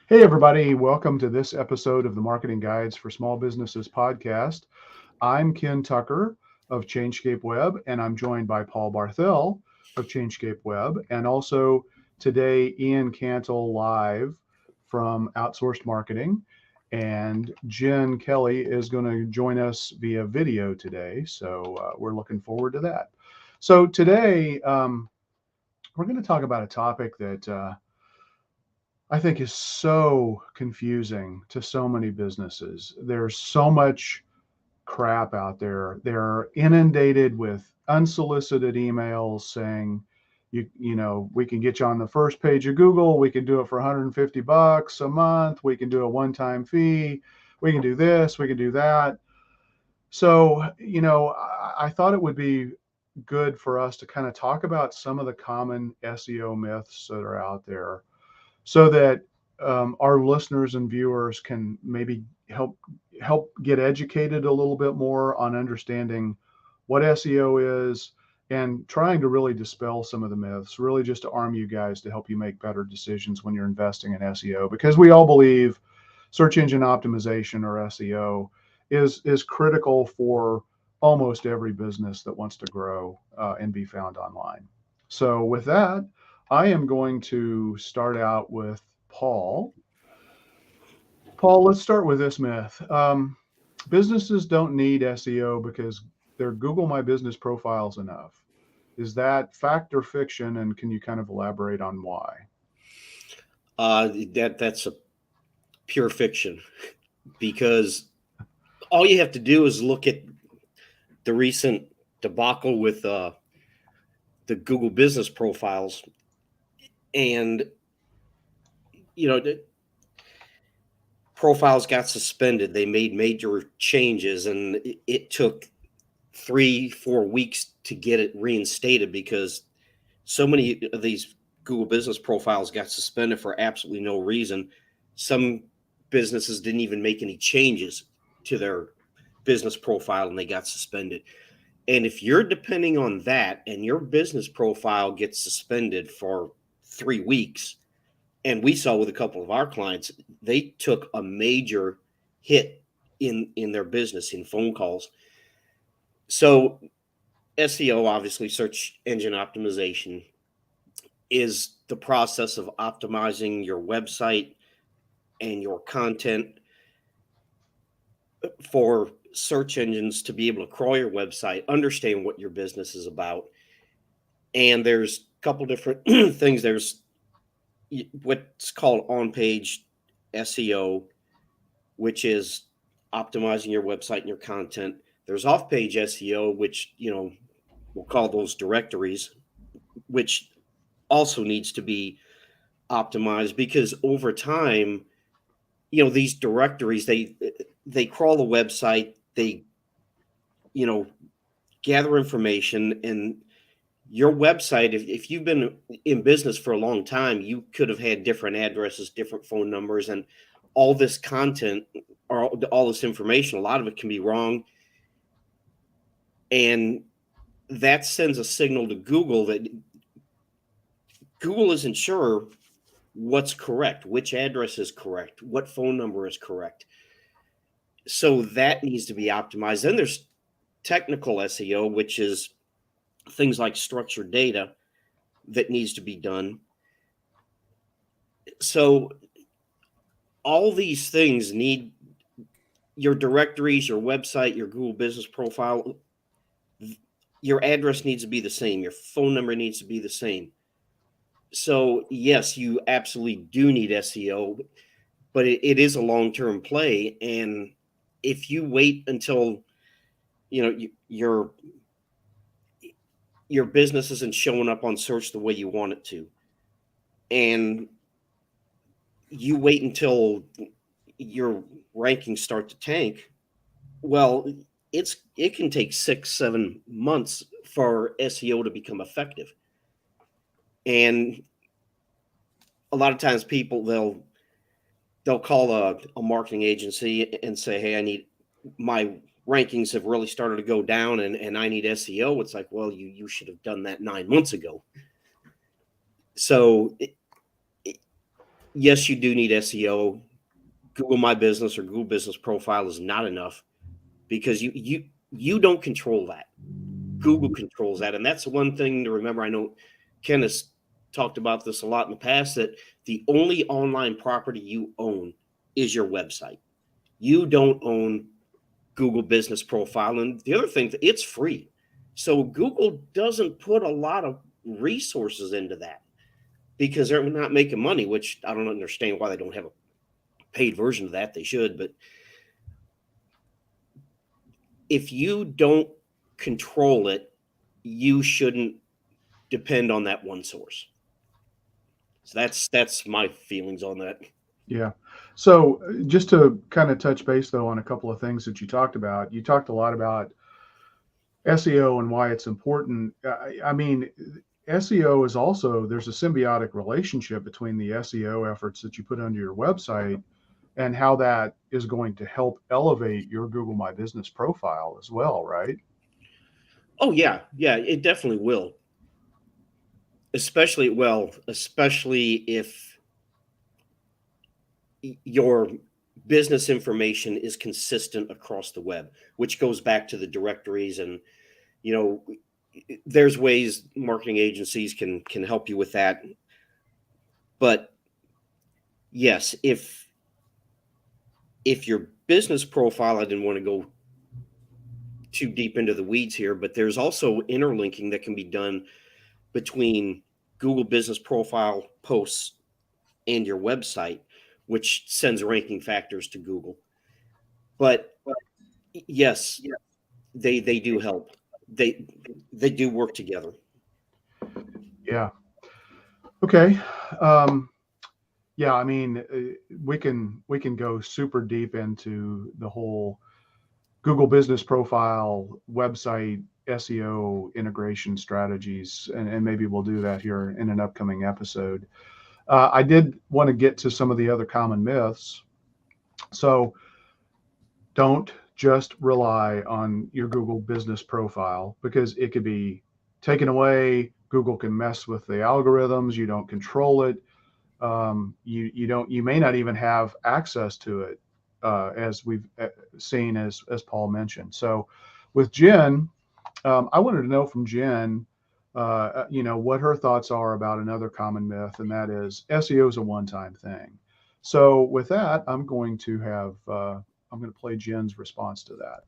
Hey, everybody. Welcome to this episode of the Marketing Guides for Small Businesses podcast. I'm Ken Tucker of Changescape Web, and I'm joined by Paul Barthel of Changescape Web, and also today, Ian Cantle live from Outsourced Marketing. And Jen Kelly is going to join us via video today. So we're looking forward to that. So today, we're going to talk about a topic that I think is so confusing to so many businesses. There's so much crap out there. They're inundated with unsolicited emails saying, we can get you on the first page of Google. We can do it for $150 a month. We can do a one-time fee. We can do this. We can do that. So, I thought it would be good for us to kind of talk about some of the common SEO myths that are out there so that our listeners and viewers can maybe help get educated a little bit more on understanding what SEO is and trying to really dispel some of the myths, really just to arm you guys to help you make better decisions when you're investing in SEO, because we all believe search engine optimization, or SEO, is critical for almost every business that wants to grow and be found online. So with that, I am going to start out with Paul. Paul, let's start with this myth. Businesses don't need SEO because their Google My Business profiles enough. Is that fact or fiction? And can you kind of elaborate on why? That's a pure fiction, because all you have to do is look at the recent debacle with the Google business profiles, and the profiles got suspended. They made major changes, and it took 3-4 weeks to get it reinstated because so many of these Google business profiles got suspended for absolutely no reason. Some businesses didn't even make any changes to their business profile and they got suspended. And if you're depending on that and your business profile gets suspended for 3 weeks, and we saw with a couple of our clients, they took a major hit in their business, in phone calls. So SEO, obviously search engine optimization, is the process of optimizing your website and your content for search engines to be able to crawl your website, understand what your business is about. And there's a couple different things. There's what's called on-page SEO, which is optimizing your website and your content. There's off-page SEO, which, we'll call those directories, which also needs to be optimized, because over time, these directories, they crawl the website, they, you know, gather information, and your website, if you've been in business for a long time, you could have had different addresses, different phone numbers, and all this content or all this information, a lot of it can be wrong. And that sends a signal to Google that Google isn't sure what's correct, which address is correct, what phone number is correct. So that needs to be optimized. Then there's technical SEO, which is things like structured data that needs to be done. So all these things need your directories, your website, your Google business profile. Your address needs to be the same. Your phone number needs to be the same. So yes, you absolutely do need SEO, but it is a long-term play. And if you wait until your business isn't showing up on search the way you want it to, and you wait until your rankings start to tank, well, it can take 6-7 months for SEO to become effective. And a lot of times people, they'll call a marketing agency and say, hey, I need, my rankings have really started to go down and I need SEO. It's like, well, you should have done that 9 months ago. So yes, you do need SEO. Google My Business or Google Business Profile is not enough because you don't control that. Google controls that, and that's the one thing to remember. I know Ken has talked about this a lot in the past, that the only online property you own is your website. You don't own Google Business Profile. And the other thing, it's free. So Google doesn't put a lot of resources into that because they're not making money, which I don't understand why they don't have a paid version of that. They should. But if you don't control it, you shouldn't depend on that one source. So that's my feelings on that. Yeah. So just to kind of touch base though on a couple of things that you talked about, you talked a lot about SEO and why it's important. I mean, SEO is also, there's a symbiotic relationship between the SEO efforts that you put onto your website and how that is going to help elevate your Google My Business profile as well, right? Oh yeah, it definitely will. Especially if your business information is consistent across the web, which goes back to the directories. And there's ways marketing agencies can help you with that. But yes, if your business profile, I didn't want to go too deep into the weeds here, but there's also interlinking that can be done between Google Business Profile posts and your website, which sends ranking factors to Google. But yes, they do help. They do work together. Yeah. Okay. Yeah, I mean, we can go super deep into the whole Google Business Profile website SEO integration strategies, and maybe we'll do that here in an upcoming episode. I did want to get to some of the other common myths. So don't just rely on your Google Business Profile because it could be taken away. Google can mess with the algorithms. You don't control it. You may not even have access to it, as we've seen, as Paul mentioned. So with Jen, I wanted to know from Jen, what her thoughts are about another common myth, and that is SEO is a one-time thing. So with that, I'm going to play Jen's response to that.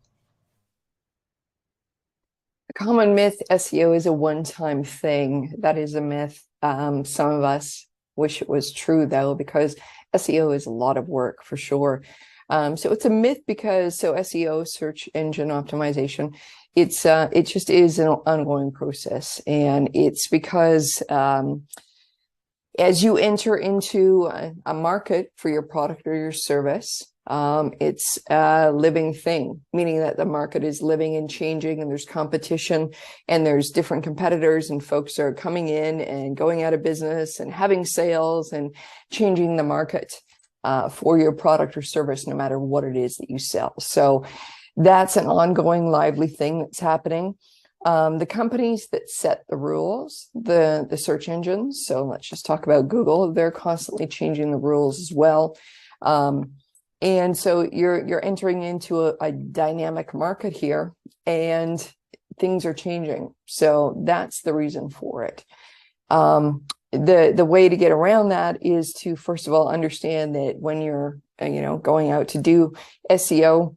A common myth, SEO is a one-time thing. That is a myth. Some of us wish it was true, though, because SEO is a lot of work for sure. So it's a myth because SEO, search engine optimization, it just is an ongoing process. And it's because as you enter into a market for your product or your service, it's a living thing, meaning that the market is living and changing, and there's competition, and there's different competitors, and folks are coming in and going out of business and having sales and changing the market for your product or service, no matter what it is that you sell. So that's an ongoing, lively thing that's happening. The companies that set the rules, the search engines, so let's just talk about Google, they're constantly changing the rules as well. And so you're entering into a dynamic market here, and things are changing. So that's the reason for it. The way to get around that is to, first of all, understand that when you're going out to do SEO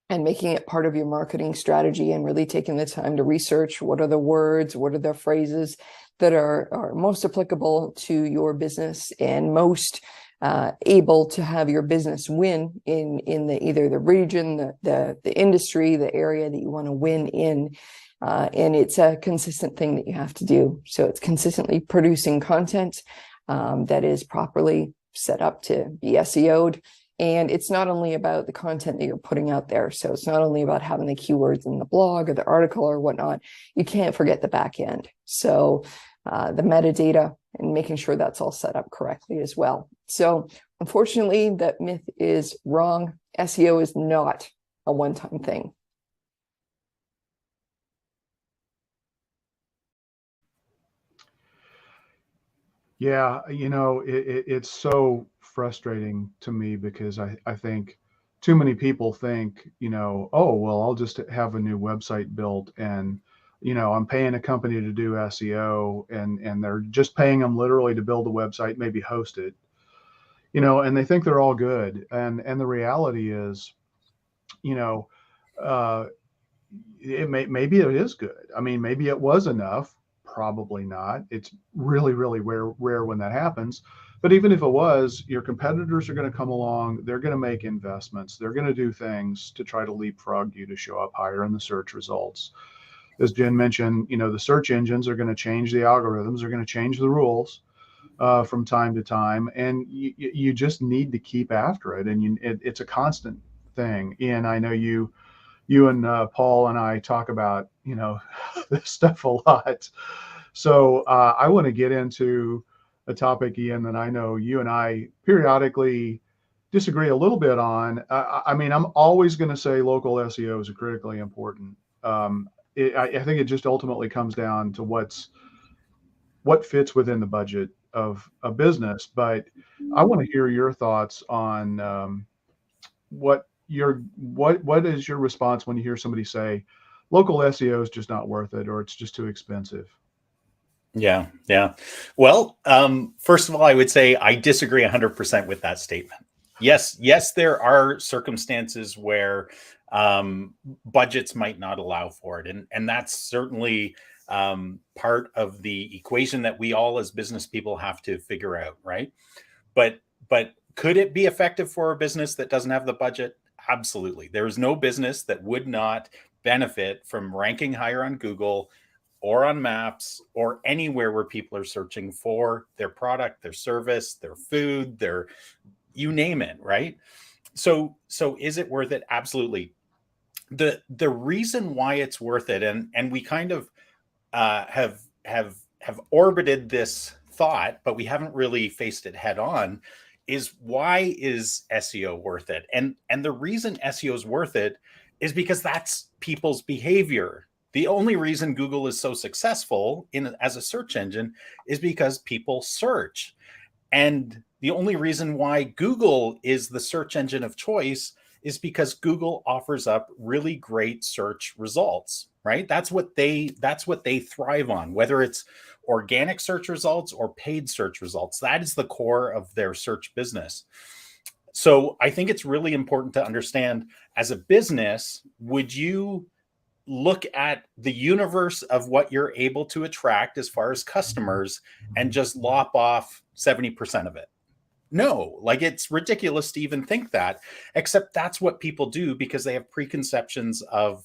and making it part of your marketing strategy, and really taking the time to research what are the words, what are the phrases that are most applicable to your business and most able to have your business win in either the region, the industry, the area that you want to win in. And it's a consistent thing that you have to do. So it's consistently producing content that is properly set up to be SEO'd. And it's not only about the content that you're putting out there. So it's not only about having the keywords in the blog or the article or whatnot. You can't forget the back end. So the metadata, and making sure that's all set up correctly as well. So unfortunately, that myth is wrong. SEO is not a one-time thing. Yeah, it's so frustrating to me because I think too many people think, oh, well, I'll just have a new website built and, I'm paying a company to do SEO and they're just paying them literally to build a website, maybe host it, and they think they're all good. And the reality is, you know, uh, maybe it is good. I mean, maybe it was enough. Probably not. It's really, really rare when that happens. But even if it was, your competitors are going to come along. They're going to make investments. They're going to do things to try to leapfrog you to show up higher in the search results. As Jen mentioned, the search engines are going to change the algorithms. They're going to change the rules from time to time, and you just need to keep after it. And it's a constant thing. And I know you and Paul and I talk about, this stuff a lot. So I want to get into a topic, Ian, that I know you and I periodically disagree a little bit on. I mean, I'm always going to say local SEO is critically important. I think it just ultimately comes down to what fits within the budget of a business. But I want to hear your thoughts on what is your response when you hear somebody say local SEO is just not worth it or it's just too expensive? Yeah, yeah. Well, first of all, I would say I disagree 100% with that statement. Yes, there are circumstances where budgets might not allow for it, and that's certainly part of the equation that we all as business people have to figure out, right? But could it be effective for a business that doesn't have the budget? Absolutely. There is no business that would not benefit from ranking higher on Google or on maps or anywhere where people are searching for their product, their service, their food, their you name it, right? So is it worth it? Absolutely. The reason why it's worth it, and we kind of have orbited this thought, but we haven't really faced it head on, is why is SEO worth it? And the reason SEO is worth it is because that's people's behavior. The only reason Google is so successful as a search engine is because people search. And the only reason why Google is the search engine of choice is because Google offers up really great search results, right? That's what they thrive on, whether it's organic search results or paid search results. That is the core of their search business. So I think it's really important to understand, as a business, would you look at the universe of what you're able to attract as far as customers and just lop off 70% of it? No, like, it's ridiculous to even think that, except that's what people do because they have preconceptions of,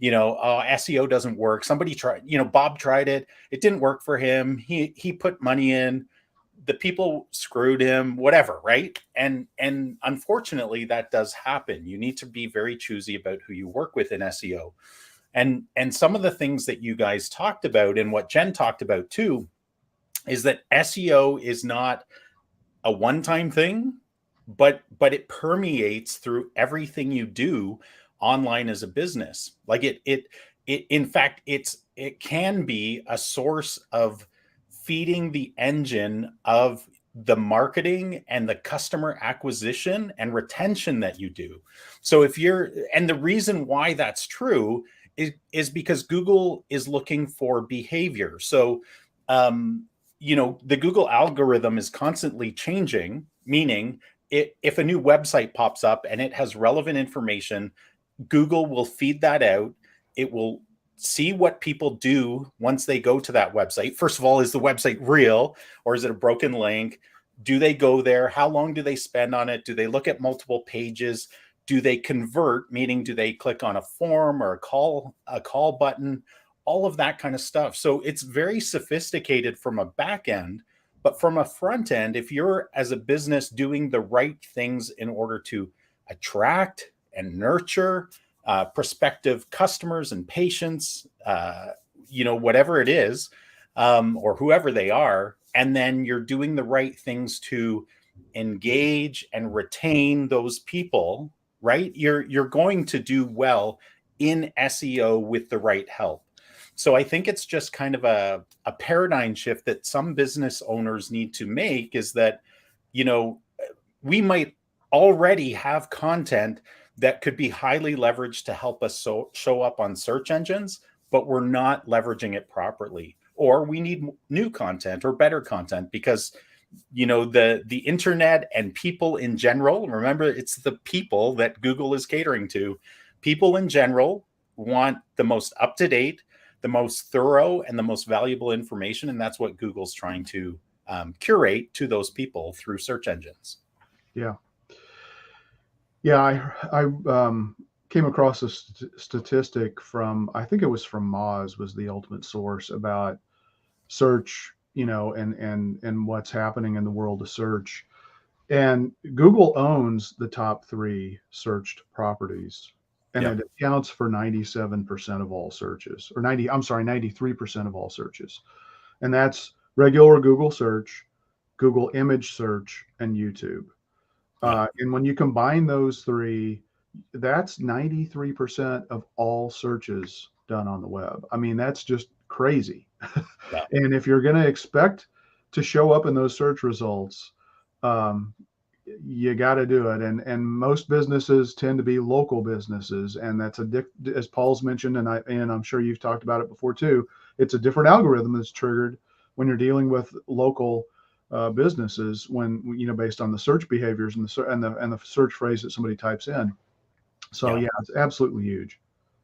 oh, SEO doesn't work. Somebody tried, Bob tried it. It didn't work for him. He put money in. The people screwed him, whatever, right? And unfortunately, that does happen. You need to be very choosy about who you work with in SEO. And some of the things that you guys talked about and what Jen talked about too is that SEO is not a one-time thing, but it permeates through everything you do online as a business. Like it in fact, it can be a source of feeding the engine of the marketing and the customer acquisition and retention that you do. So and the reason why that's true is because Google is looking for behavior. So the Google algorithm is constantly changing, meaning if a new website pops up and it has relevant information, Google will feed that out. It will see what people do once they go to that website. First of all, is the website real or is it a broken link? Do they go there? How long do they spend on it? Do they look at multiple pages? Do they convert, meaning do they click on a form or a call button? All of that kind of stuff. So it's very sophisticated from a back end, but from a front end, if you're as a business doing the right things in order to attract and nurture prospective customers and patients, whatever it is, or whoever they are, and then you're doing the right things to engage and retain those people, right? You're going to do well in SEO with the right help. So I think it's just kind of a paradigm shift that some business owners need to make, is that, we might already have content that could be highly leveraged to help us show up on search engines, but we're not leveraging it properly. Or we need new content or better content because, the internet and people in general, remember, it's the people that Google is catering to. People in general want the most up-to-date, the most thorough, and the most valuable information. And that's what Google's trying to curate to those people through search engines. Yeah. Yeah, I came across a statistic from, I think it was from Moz, was the ultimate source, about search, and what's happening in the world of search. And Google owns the top 3 searched properties, and Yeah. it accounts for 97% of all searches, or 93% of all searches. And that's regular Google search, Google image search, and YouTube. Yeah. And when you combine those 3, that's 93% of all searches done on the web. I mean, that's just crazy. Yeah. And if you're going to expect to show up in those search results, you got to do it. And most businesses tend to be local businesses, and that's as Paul's mentioned, and I'm sure you've talked about it before too. It's a different algorithm that's triggered when you're dealing with local businesses, when based on the search behaviors and the search phrase that somebody types in. So yeah, it's absolutely huge.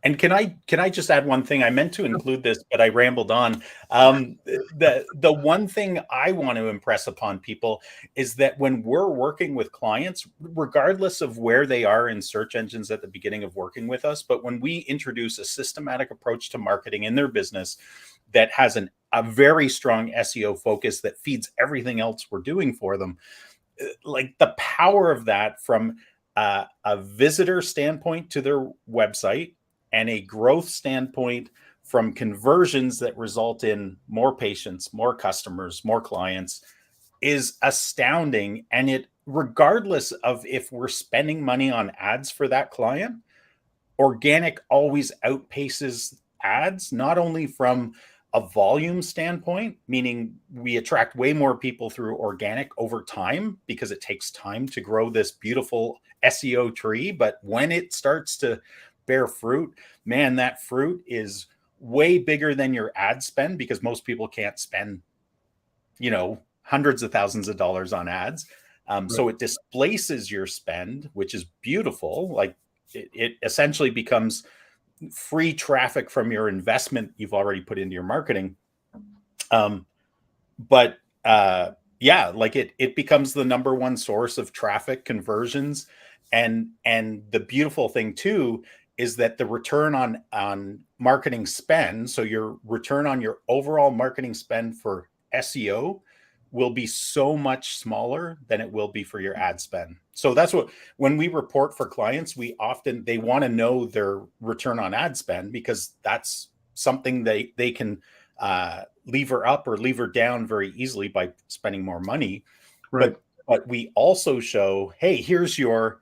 And can I just add one thing? I meant to include this, but I rambled on. The one thing I want to impress upon people is that when we're working with clients, regardless of where they are in search engines at the beginning of working with us, but when we introduce a systematic approach to marketing in their business that has a very strong SEO focus that feeds everything else we're doing for them, like the power of that from a visitor standpoint to their website, and a growth standpoint from conversions that result in more patients, more customers, more clients, is astounding. And it, regardless of if we're spending money on ads for that client, organic always outpaces ads, not only from a volume standpoint, meaning we attract way more people through organic over time because it takes time to grow this beautiful SEO tree. But when it starts to bear fruit, man, that fruit is way bigger than your ad spend, because most people can't spend, hundreds of thousands of dollars on ads. Right. So it displaces your spend, which is beautiful. Like it essentially becomes free traffic from your investment you've already put into your marketing. But it becomes the number one source of traffic, conversions. And the beautiful thing too is that the return on marketing spend, so your return on your overall marketing spend for SEO, will be so much smaller than it will be for your ad spend. So that's what, when we report for clients, they want to know their return on ad spend, because that's something they can lever up or lever down very easily by spending more money. Right. But we also show, hey,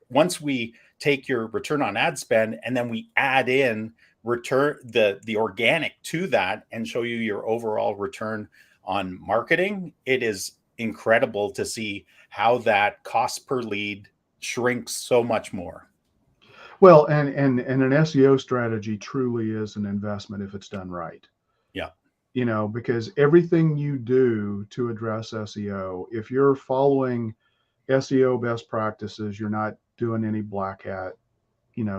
once we take your return on ad spend and then we add in the organic to that and show you your overall return on marketing, it is incredible to see how that cost per lead shrinks so much more. Well, and an SEO strategy truly is an investment if it's done right. Yeah. Because everything you do to address SEO, if you're following SEO best practices, you're not doing any black hat,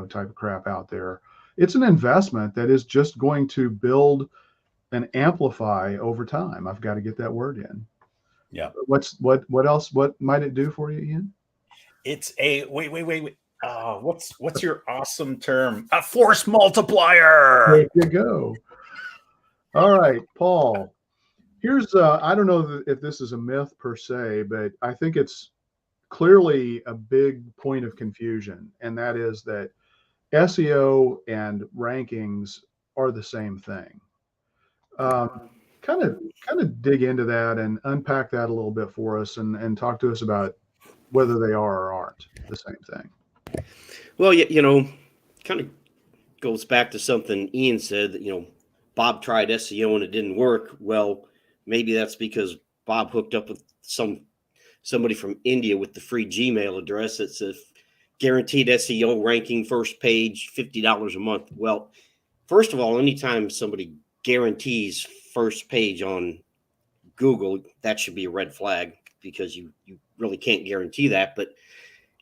type of crap out there. It's an investment that is just going to build and amplify over time. I've got to get that word in. Yeah. What else? What might it do for you, Ian? It's wait. What's your awesome term? A force multiplier. There you go. All right, Paul. Here's I don't know if this is a myth per se, but I think it's clearly a big point of confusion, and that is that SEO and rankings are the same thing. Kind of dig into that and unpack that a little bit for us, and talk to us about whether they are or aren't the same thing. Well, kind of goes back to something Ian said, that, Bob tried SEO and it didn't work. Well, maybe that's because Bob hooked up with somebody from India with the free Gmail address that says guaranteed SEO ranking first page, $50 a month. Well, first of all, anytime somebody guarantees first page on Google, that should be a red flag, because you really can't guarantee that. But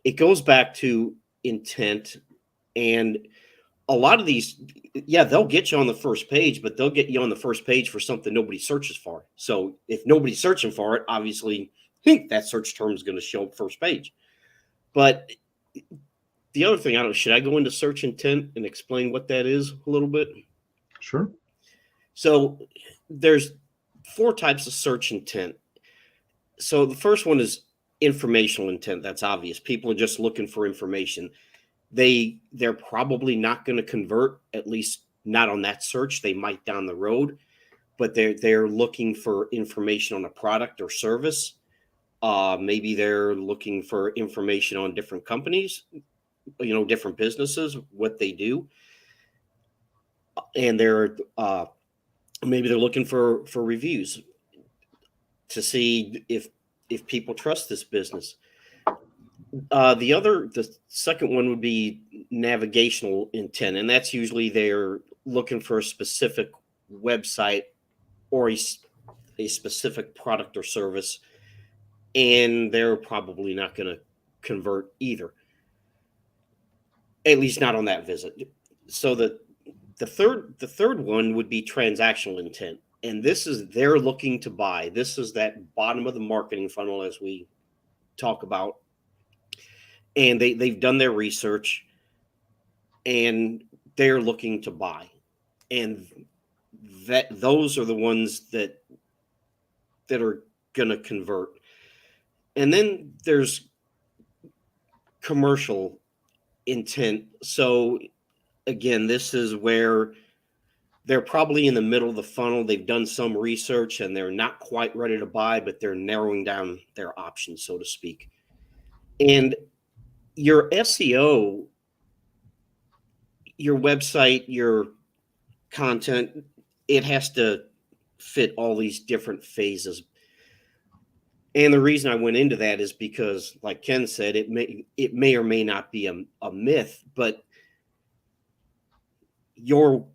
it goes back to intent. And a lot of these, yeah, they'll get you on the first page, but they'll get you on the first page for something nobody searches for. So if nobody's searching for it, obviously that search term is going to show up first page. But the other thing, I don't know, should I go into search intent and explain what that is a little bit? Sure. So there's 4 types of search intent. So the first one is informational intent. That's obvious. People are just looking for information. They're probably not going to convert, at least not on that search. They might down the road, but they're looking for information on a product or service. Maybe they're looking for information on different companies, different businesses, what they do. And maybe they're looking for reviews to see if people trust this business. The second one would be navigational intent, and that's usually they're looking for a specific website or a specific product or service, and they're probably not going to convert either, at least not on that visit. So the third one would be transactional intent, and this is they're looking to buy. This is that bottom of the marketing funnel, as we talk about. And they've done their research and they're looking to buy. And those are the ones that are going to convert. And then there's commercial intent. So again, this is where they're probably in the middle of the funnel. They've done some research and they're not quite ready to buy, but they're narrowing down their options, so to speak. And your SEO, your website, your content, it has to fit all these different phases. And the reason I went into that is because, like Ken said, it may or may not be a myth, but your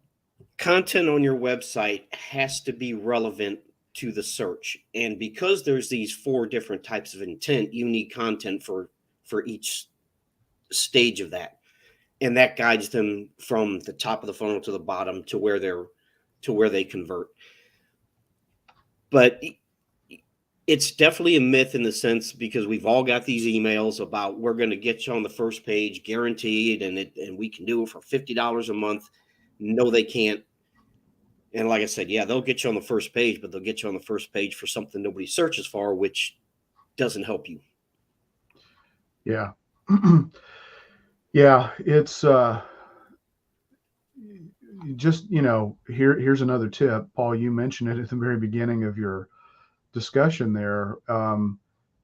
content on your website has to be relevant to the search. And because there's these 4 different types of intent, you need content for each stage of that, and that guides them from the top of the funnel to the bottom to where they convert. But it's definitely a myth in the sense, because we've all got these emails about we're going to get you on the first page guaranteed, and we can do it for $50 a month. No, they can't. And like I said, yeah, they'll get you on the first page, but they'll get you on the first page for something nobody searches for, which doesn't help you. Yeah. Yeah, it's just, here's another tip. Paul, you mentioned it at the very beginning of your discussion there.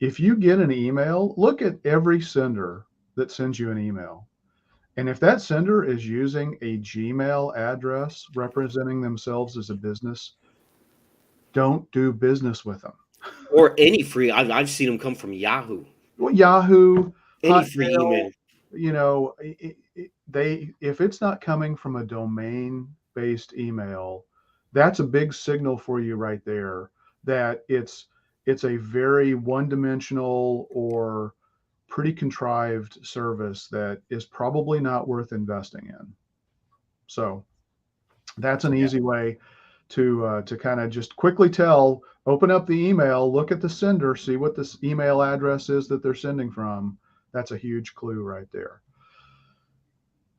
If you get an email, look at every sender that sends you an email. And if that sender is using a Gmail address representing themselves as a business, don't do business with them. Or any free, I've seen them come from Yahoo. Well, Yahoo, any free email. If it's not coming from a domain-based email, that's a big signal for you right there that it's a very one-dimensional or pretty contrived service that is probably not worth investing in. So that's an easy way to kind of just quickly tell. Open up the email, look at the sender, see what this email address is that they're sending from. That's a huge clue right there.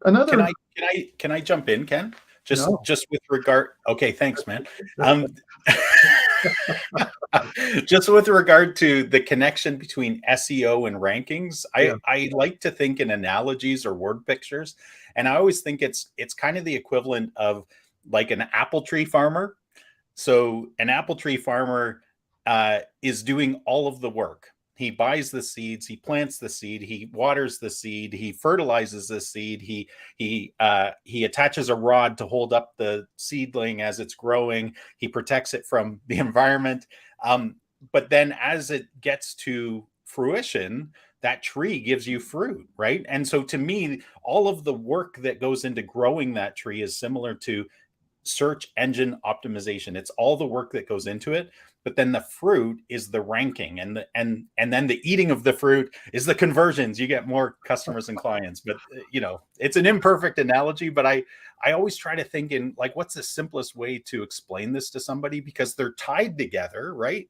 Can I jump in, Ken? Just with regard. Okay, thanks, man. Just with regard to the connection between SEO and rankings, I like to think in analogies or word pictures, and I always think it's kind of the equivalent of like an apple tree farmer. So an apple tree farmer is doing all of the work. He buys the seeds, he plants the seed, he waters the seed, he fertilizes the seed, he attaches a rod to hold up the seedling as it's growing, he protects it from the environment. But then as it gets to fruition, that tree gives you fruit, right? And so to me, all of the work that goes into growing that tree is similar to search engine optimization. It's all the work that goes into it, but then the fruit is the ranking, and then the eating of the fruit is the conversions. You get more customers and clients. But it's an imperfect analogy, but I always try to think in like, what's the simplest way to explain this to somebody, because they're tied together, right?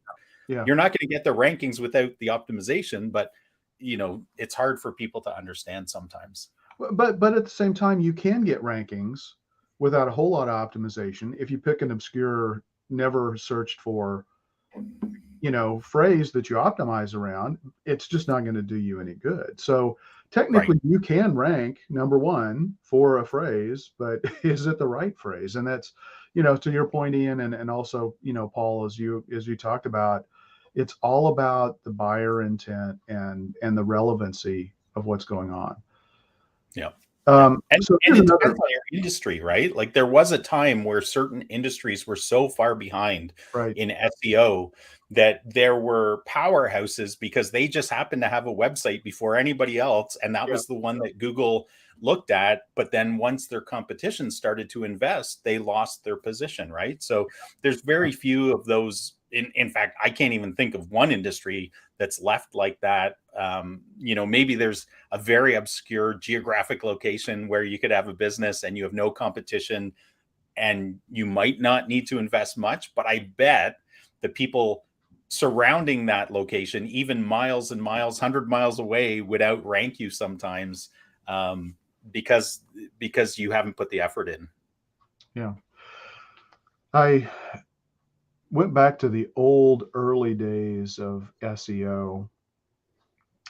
Yeah. You're not going to get the rankings without the optimization, but it's hard for people to understand sometimes. But at the same time, you can get rankings without a whole lot of optimization if you pick an obscure, never searched for, phrase that you optimize around. It's just not going to do you any good. So technically, you can rank number one for a phrase, but is it the right phrase? And that's, to your point, Ian, and also, Paul, as you talked about, it's all about the buyer intent and the relevancy of what's going on. Yeah. And it depends on your industry, right? Like there was a time where certain industries were so far behind in SEO that there were powerhouses because they just happened to have a website before anybody else. And that was the one that Google looked at. But then once their competition started to invest, they lost their position, right? So there's very few of those. In fact, I can't even think of one industry that's left like that. Maybe there's a very obscure geographic location where you could have a business and you have no competition and you might not need to invest much. But I bet the people surrounding that location, even miles and miles, 100 miles away, would outrank you sometimes because you haven't put the effort in. Yeah. I went back to the early days of SEO,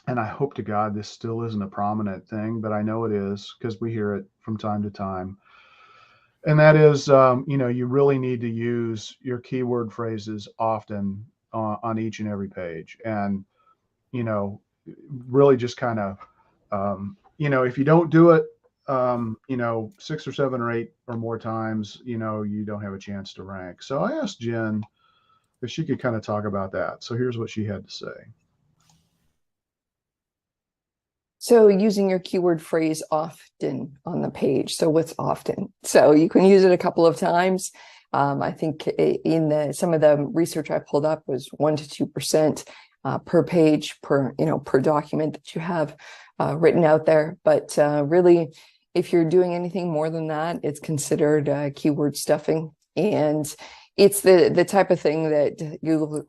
and I hope to God this still isn't a prominent thing, but I know it is because we hear it from time to time. And that is, you really need to use your keyword phrases often on each and every page. And, really just kind of, if you don't do it, 6 or 7 or 8 or more times, you don't have a chance to rank. So I asked Jen if she could kind of talk about that. So here's what she had to say. So using your keyword phrase often on the page. So what's often? So you can use it a couple of times. I think in some of the research I pulled up was 1 to 2% per page per document that you have written out there. But really, if you're doing anything more than that, it's considered keyword stuffing. And it's the type of thing that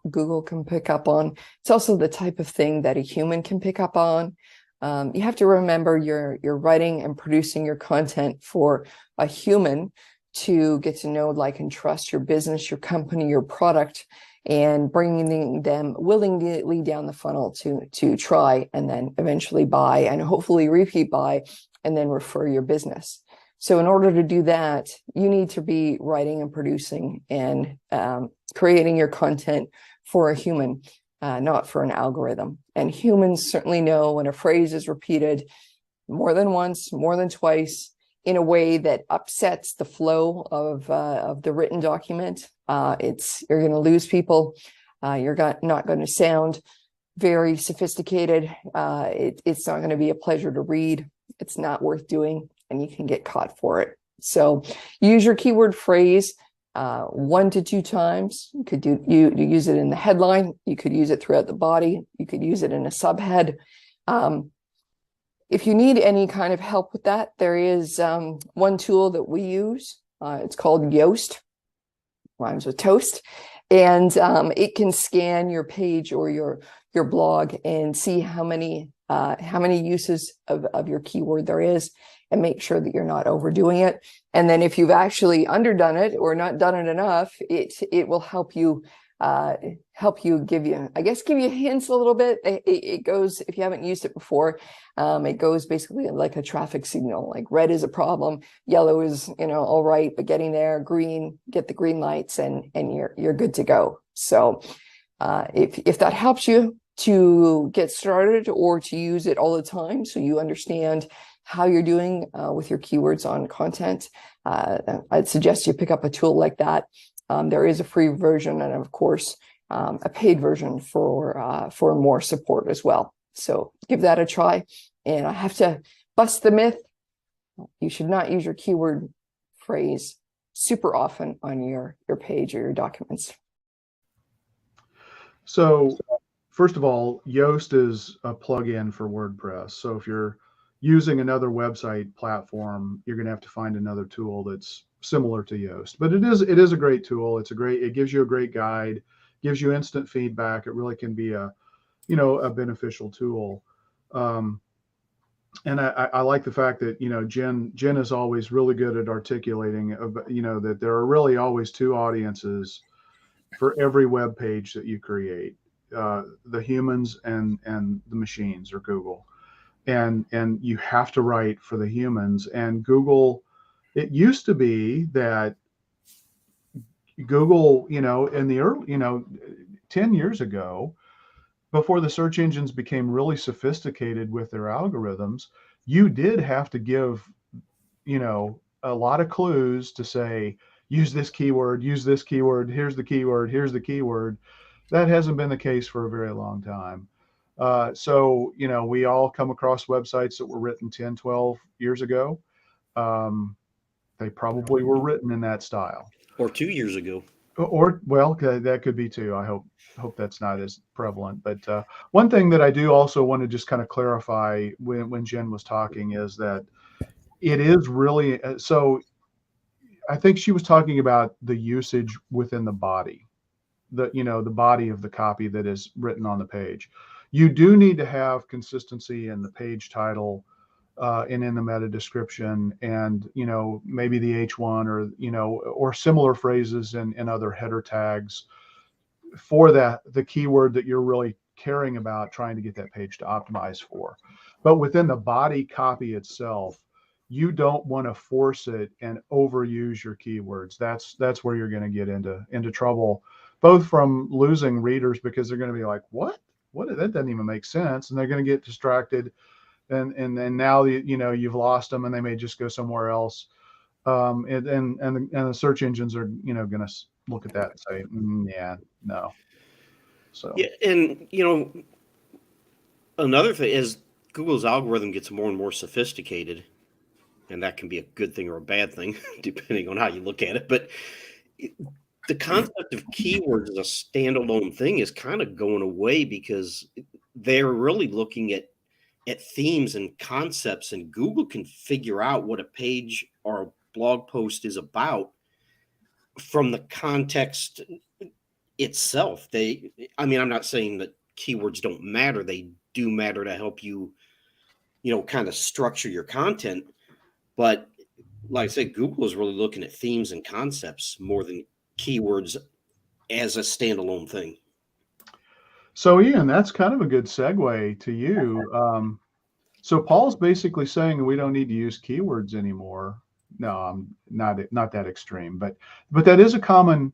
Google can pick up on. It's also the type of thing that a human can pick up on. You have to remember you're writing and producing your content for a human to get to know, like, and trust your business, your company, your product, and bringing them willingly down the funnel to try and then eventually buy and hopefully repeat buy and then refer your business. So in order to do that, you need to be writing and producing and creating your content for a human, not for an algorithm. And humans certainly know when a phrase is repeated more than once, more than twice, in a way that upsets the flow of the written document. You're going to lose people. You're not going to sound very sophisticated. It's not going to be a pleasure to read. It's not worth doing, and you can get caught for it. So use your keyword phrase 1 to 2 times. You could use it in the headline. You could use it throughout the body. You could use it in a subhead. If you need any kind of help with that, there is one tool that we use. It's called Yoast, rhymes with toast, and it can scan your page or your blog and see how many uses of your keyword there is, and make sure that you're not overdoing it. And then if you've actually underdone it or not done it enough, it will help you give you hints a little bit. It goes, if you haven't used it before, it goes basically like a traffic signal. Like red is a problem, yellow is all right, but getting there, green, get the green lights, and you're good to go. So if that helps you, to get started or to use it all the time, so you understand how you're doing with your keywords on content, I'd suggest you pick up a tool like that. There is a free version and of course a paid version for more support as well. So give that a try. And I have to bust the myth. You should not use your keyword phrase super often on your page or your documents. So first of all, Yoast is a plugin for WordPress. So if you're using another website platform, you're going to have to find another tool that's similar to Yoast. But it is a great tool. It gives you a great guide, gives you instant feedback. It really can be a beneficial tool. And I like the fact that, Jen is always really good at articulating, that there are really always two audiences for every web page that you create, the humans and the machines, or Google. And you have to write for the humans. And Google, it used to be that Google, in the early, 10 years ago, before the search engines became really sophisticated with their algorithms, you did have to give, a lot of clues to say, use this keyword, here's the keyword, here's the keyword. That hasn't been the case for a very long time. So, we all come across websites that were written 10, 12 years ago. They probably were written in that style. Or 2 years ago. Or, well, that could be too. I hope that's not as prevalent. But one thing that I do also want to just kind of clarify when Jen was talking is that it is really, so I think she was talking about the usage within the body, the body of the copy that is written on the page. You do need to have consistency in the page title and in the meta description, and maybe the H1 or similar phrases and other header tags for the keyword that you're really caring about, trying to get that page to optimize for. But within the body copy itself, you don't want to force it and overuse your keywords. That's where you're going to get into trouble, both from losing readers because they're going to be like, what that doesn't even make sense, and they're going to get distracted. And now you've lost them, and they may just go somewhere else. And the search engines are going to look at that and say, yeah, no. So yeah, and another thing is Google's algorithm gets more and more sophisticated, and that can be a good thing or a bad thing depending on how you look at it. But the concept of keywords as a standalone thing is kind of going away because they're really looking at themes and concepts, and Google can figure out what a page or a blog post is about from the context itself. I'm not saying that keywords don't matter. They do matter to help you, kind of structure your content. But like I said, Google is really looking at themes and concepts more than keywords as a standalone thing. So Ian, that's kind of a good segue to you. So Paul's basically saying that we don't need to use keywords anymore. No, I'm not that extreme, but that is a common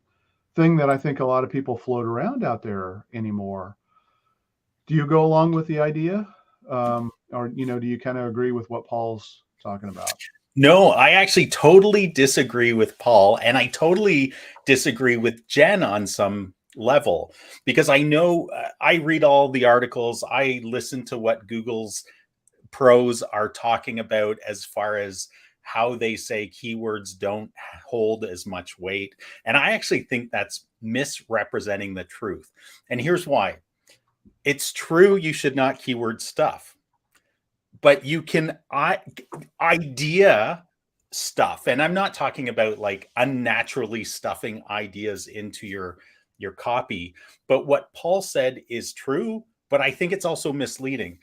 thing that I think a lot of people float around out there anymore. Do you go along with the idea? Or, do you kind of agree with what Paul's talking about? No, I actually totally disagree with Paul, and I totally disagree with Jen on some level, because I know I read all the articles. I listen to what Google's pros are talking about as far as how they say keywords don't hold as much weight. And I actually think that's misrepresenting the truth. And here's why. It's true you should not keyword stuff, but you can idea stuff. And I'm not talking about like unnaturally stuffing ideas into your copy. But what Paul said is true, but I think it's also misleading.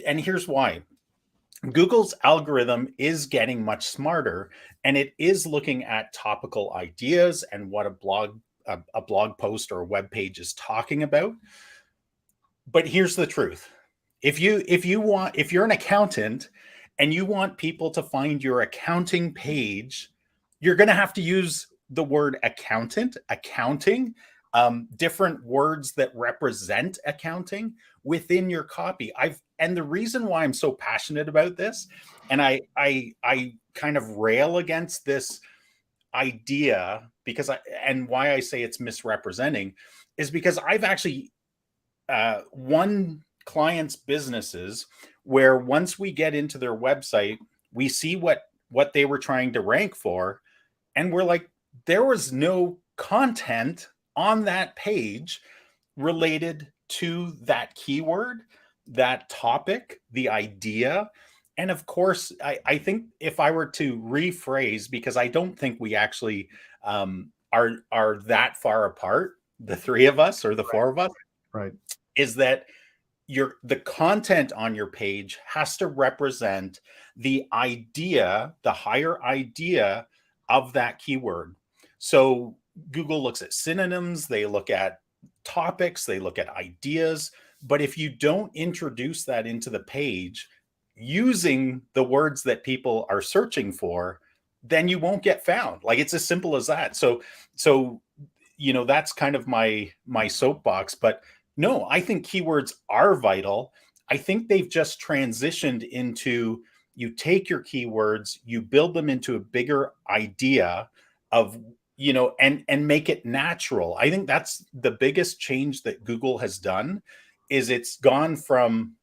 And here's why. Google's algorithm is getting much smarter, and it is looking at topical ideas and what a blog post or a web page is talking about. But here's the truth. If you're an accountant and you want people to find your accounting page, you're going to have to use the word accountant, accounting, different words that represent accounting. within your copy. And the reason why I'm so passionate about this, and I kind of rail against this idea and why I say it's misrepresenting is because I've actually won clients' businesses where once we get into their website, we see what they were trying to rank for, and we're like, there was no content on that page related to that keyword, that topic, the idea. And of course, I think if I were to rephrase, because I don't think we actually are that far apart, the three of us or the four of us, Right. is that the content on your page has to represent the idea, the higher idea of that keyword. So Google looks at synonyms, they look at topics, they look at ideas. But if you don't introduce that into the page using the words that people are searching for, then you won't get found. Like, it's as simple as that. So that's kind of my soapbox. But no, I think keywords are vital. I think they've just transitioned into, you take your keywords, you build them into a bigger idea of, and make it natural. I think that's the biggest change that Google has done, is it's gone from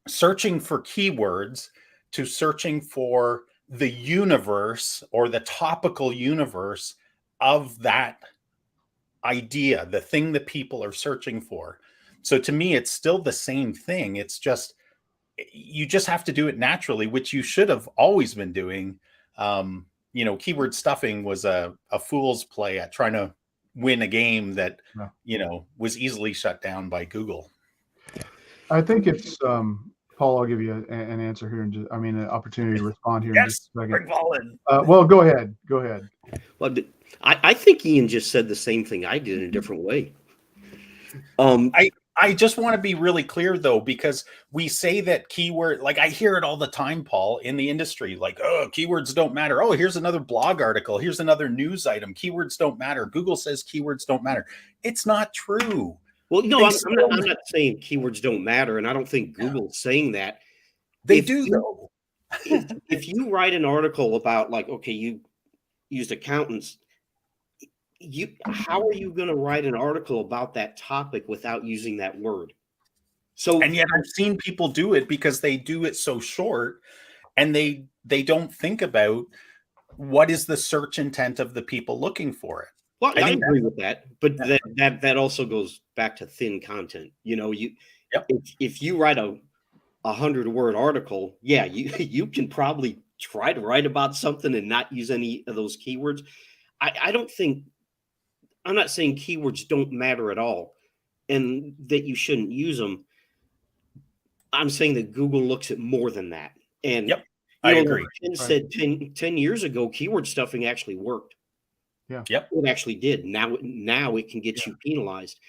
searching for keywords to searching for the universe or the topical universe of that idea, the thing that people are searching for. So to me, it's still the same thing. It's just, you just have to do it naturally, which you should have always been doing. Keyword stuffing was a fool's play at trying to win a game that, was easily shut down by Google. I think it's, Paul, I'll give you an answer here, an opportunity to respond here in just a second. Well, go ahead. Well, I think Ian just said the same thing I did in a different way. I just want to be really clear, though, because we say that keyword, like I hear it all the time, Paul, in the industry, like, oh, keywords don't matter. Oh, here's another blog article. Here's another news item. Keywords don't matter. Google says keywords don't matter. It's not true. Well, no, I'm not saying keywords don't matter, and I don't think Google's saying that. They do, though. If you write an article about, like, okay, you used accountants, how are you going to write an article about that topic without using that word? And yet I've seen people do it because they do it so short, and they don't think about what is the search intent of the people looking for it. Well, I agree with that, but that also goes back to thin content. If you write a 100-word article, you can probably try to write about something and not use any of those keywords. I'm not saying keywords don't matter at all and that you shouldn't use them. I'm saying that Google looks at more than that. And I agree. Ken said 10 years ago, keyword stuffing actually worked. Yeah. Yep. It actually did. Now it can get you penalized.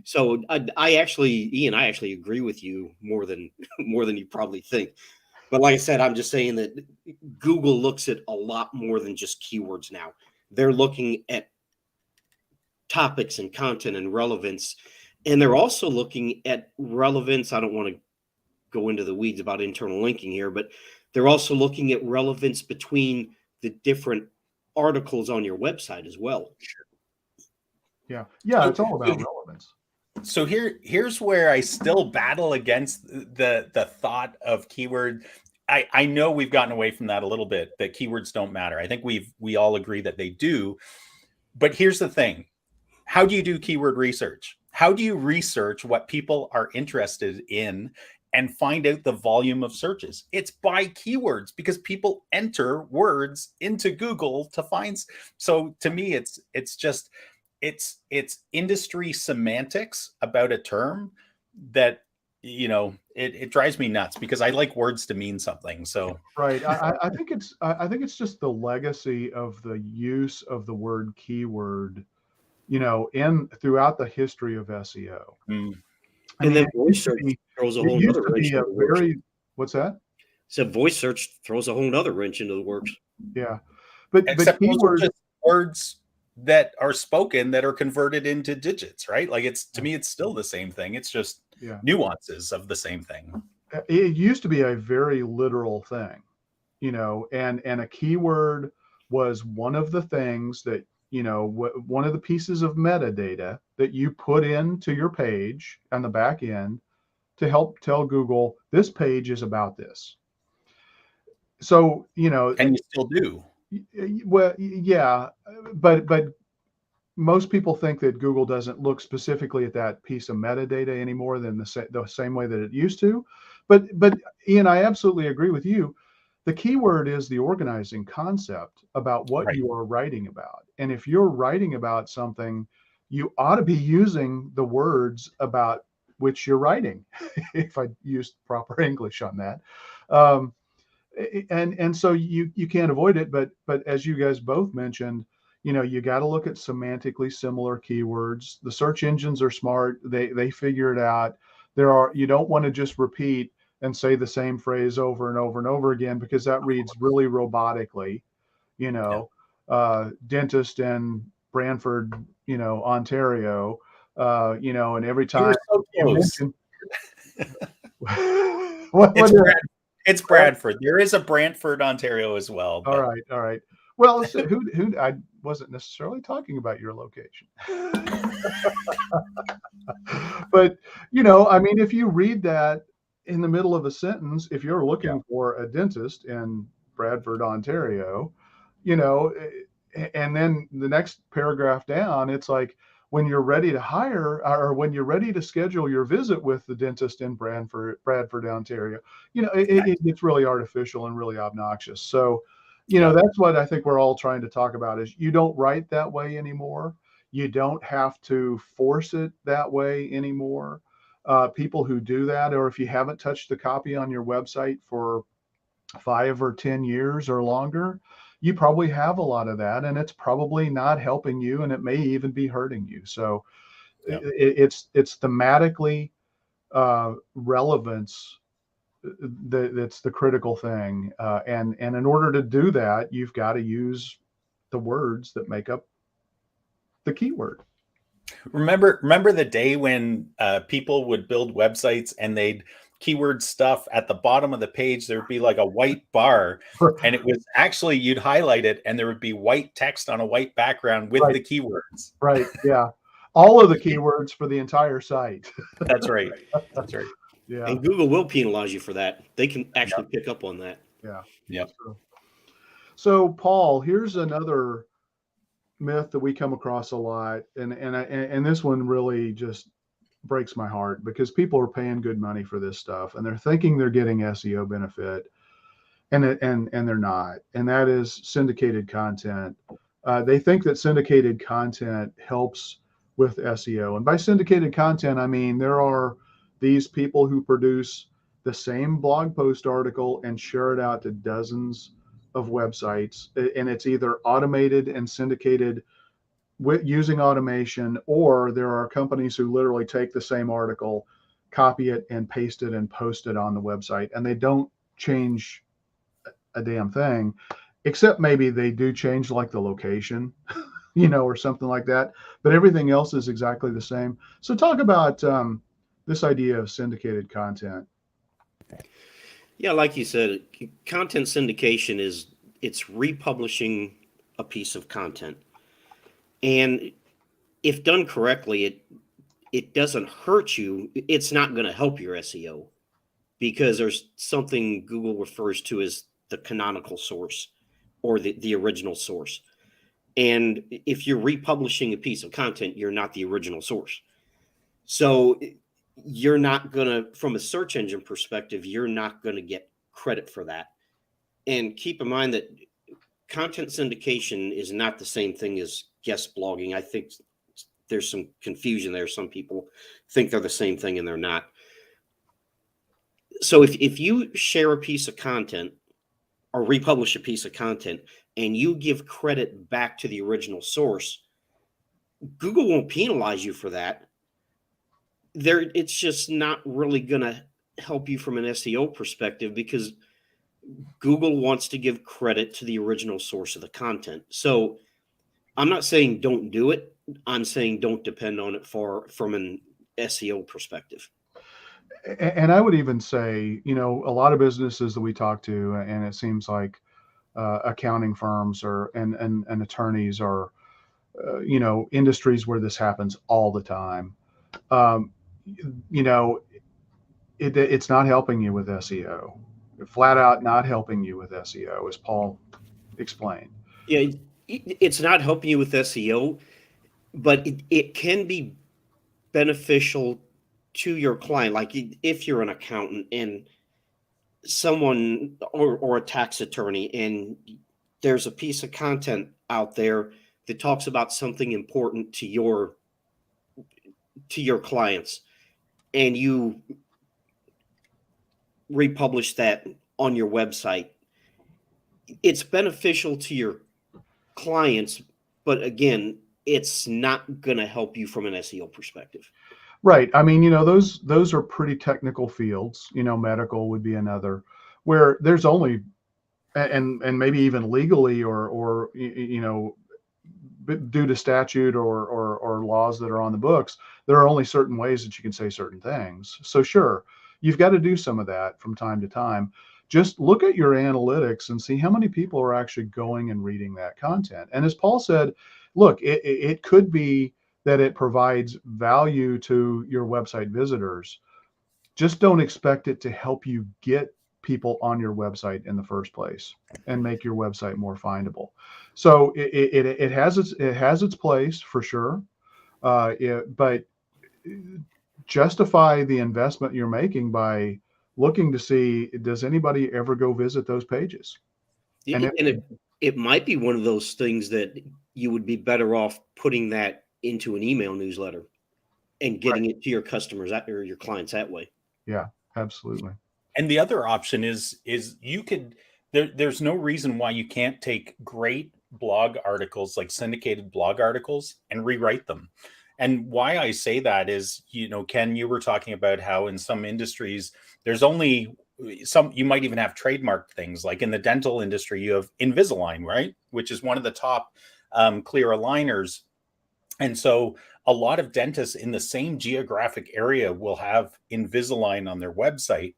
So I actually agree with you more than you probably think. But like I said, I'm just saying that Google looks at a lot more than just keywords now. They're looking at topics and content and relevance. And they're also looking at relevance. I don't want to go into the weeds about internal linking here, but they're also looking at relevance between the different articles on your website as well. Yeah, it's all about relevance. So here's where I still battle against the thought of keyword. I know we've gotten away from that a little bit, that keywords don't matter. I think we all agree that they do. But here's the thing. How do you do keyword research? How do you research what people are interested in and find out the volume of searches? It's by keywords, because people enter words into Google to find. So to me, it's industry semantics about a term that, it drives me nuts, because I like words to mean something. So right. I think it's just the legacy of the use of the word keyword, throughout the history of SEO. And then voice search throws a whole other wrench into the works. What's that? So voice search throws a whole other wrench into the works. Yeah. Except those are just words that are spoken that are converted into digits, right? Like, to me, it's still the same thing. It's just Yeah. nuances of the same thing. It used to be a very literal thing, and a keyword was one of the things that, one of the pieces of metadata that you put into your page on the back end to help tell Google this page is about this. So, And you still do. well, yeah, but most people think that Google doesn't look specifically at that piece of metadata any more than the same way that it used to. But Ian, I absolutely agree with you. The keyword is the organizing concept about what Right. you are writing about. And if you're writing about something, you ought to be using the words about which you're writing, if I used proper English on that. Um, and so you can't avoid it, but as you guys both mentioned, you got to look at semantically similar keywords. The search engines are smart. They figure it out. You don't want to just repeat and say the same phrase over and over and over again, because that reads really robotically. Dentist in Brantford, Ontario, and every You time were so you close. mention what It's Bradford. There is a Brantford, Ontario as well. All right. Well, so who I wasn't necessarily talking about your location. But, I mean, if you read that in the middle of a sentence, if you're looking for a dentist in Bradford, Ontario, and then the next paragraph down, it's like, when you're ready to hire, or when you're ready to schedule your visit with the dentist in Bradford, Ontario, it's really artificial and really obnoxious. So, that's what I think we're all trying to talk about, is you don't write that way anymore. You don't have to force it that way anymore. People who do that, or if you haven't touched the copy on your website for 5 or 10 years or longer, you probably have a lot of that, and it's probably not helping you, and it may even be hurting you. So it's thematically relevance that's the critical thing. And in order to do that, you've got to use the words that make up the keyword. Remember the day when people would build websites and they'd keyword stuff at the bottom of the page? There'd be like a white bar, and it was actually, you'd highlight it and there would be white text on a white background with the keywords. Right. Yeah. All of the keywords for the entire site. That's right. That's right. Yeah. And Google will penalize you for that. They can actually pick up on that. Yeah. Yep. So Paul, here's another myth that we come across a lot, and this one really just breaks my heart, because people are paying good money for this stuff and they're thinking they're getting SEO benefit, and they're not. And that is syndicated content. They think that syndicated content helps with SEO, and by syndicated content, I mean there are these people who produce the same blog post article and share it out to dozens of websites, and it's either automated and syndicated using automation, or there are companies who literally take the same article, copy it and paste it and post it on the website, and they don't change a damn thing, except maybe they do change like the location, or something like that, but everything else is exactly the same. So talk about this idea of syndicated content. Yeah, like you said, content syndication it's republishing a piece of content. And if done correctly, it doesn't hurt you. It's not going to help your SEO, because there's something Google refers to as the canonical source, or the original source. And if you're republishing a piece of content, you're not the original source. So you're not going to, from a search engine perspective, you're not going to get credit for that. And keep in mind that content syndication is not the same thing as guest blogging. I think there's some confusion there. Some people think they're the same thing and they're not. So if you share a piece of content or republish a piece of content and you give credit back to the original source, Google won't penalize you for that. It's just not really going to help you from an SEO perspective, because Google wants to give credit to the original source of the content. So I'm not saying don't do it. I'm saying don't depend on it from an SEO perspective. And I would even say, a lot of businesses that we talk to, and it seems like accounting firms and attorneys are, industries where this happens all the time. Um, it's not helping you with SEO. Flat out not helping you with SEO, as Paul explained. Yeah, it's not helping you with SEO, but it can be beneficial to your client. Like if you're an accountant and someone or a tax attorney, and there's a piece of content out there that talks about something important to your clients, and you republish that on your website, it's beneficial to your clients, but again, it's not going to help you from an SEO perspective. Right. I mean, those are pretty technical fields. Medical would be another, where there's only, and maybe even legally or due to statute or laws that are on the books, there are only certain ways that you can say certain things. So sure, you've got to do some of that from time to time. Just look at your analytics and see how many people are actually going and reading that content. And as Paul said, look, it could be that it provides value to your website visitors. Just don't expect it to help you get people on your website in the first place and make your website more findable. So it has its place for sure, but justify the investment you're making by looking to see, does anybody ever go visit those pages? And it might be one of those things that you would be better off putting that into an email newsletter and getting it to your customers or your clients that way. Yeah, absolutely. And the other option is you could, there's no reason why you can't take great blog articles, like syndicated blog articles, and rewrite them. And why I say that is, Ken, you were talking about how in some industries, there's only some, you might even have trademarked things, like in the dental industry, you have Invisalign, right? Which is one of the top clear aligners. And so a lot of dentists in the same geographic area will have Invisalign on their website,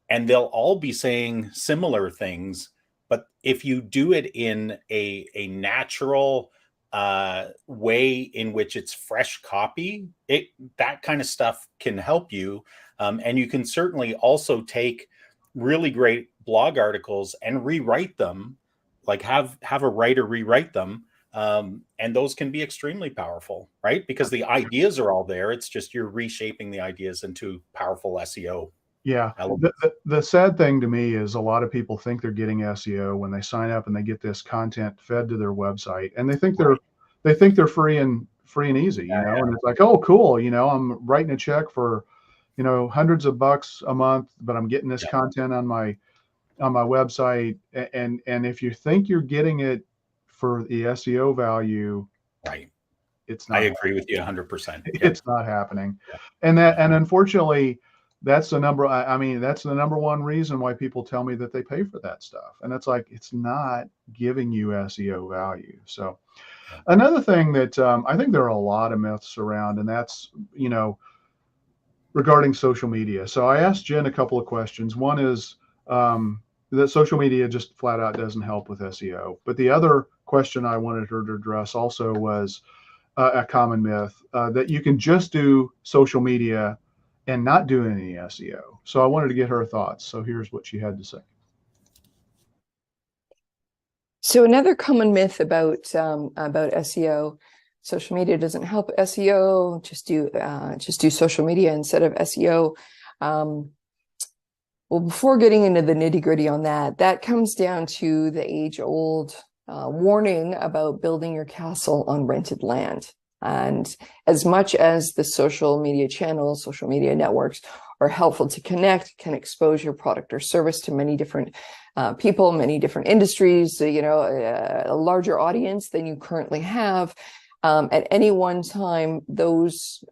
and they'll all be saying similar things. But if you do it in a natural way in which it's fresh copy, that kind of stuff can help you. And you can certainly also take really great blog articles and rewrite them, like have a writer rewrite them. And those can be extremely powerful, right? Because the ideas are all there. It's just you're reshaping the ideas into powerful SEO. Yeah. The sad thing to me is a lot of people think they're getting SEO when they sign up and they get this content fed to their website, and they think they're free and easy, and it's like, oh, cool. I'm writing a check for, hundreds of bucks a month, but I'm getting this content on my website. And if you think you're getting it for the SEO value, right, it's not. I agree with you 100%. It's not happening. And unfortunately, that's the number one reason why people tell me that they pay for that stuff. And it's like, it's not giving you SEO value. So another thing that I think there are a lot of myths around, and that's, regarding social media. So I asked Jen a couple of questions. One is that social media just flat out doesn't help with SEO. But the other question I wanted her to address also was a common myth that you can just do social media and not do any SEO. So I wanted to get her thoughts. So here's what she had to say. So another common myth about SEO: social media doesn't help SEO. Just do social media instead of SEO. Well, before getting into the nitty-gritty on that comes down to the age-old warning about building your castle on rented land. And as much as the social media channels, social media networks are helpful to connect, can expose your product or service to many different people, many different industries, a larger audience than you currently have. At any one time, those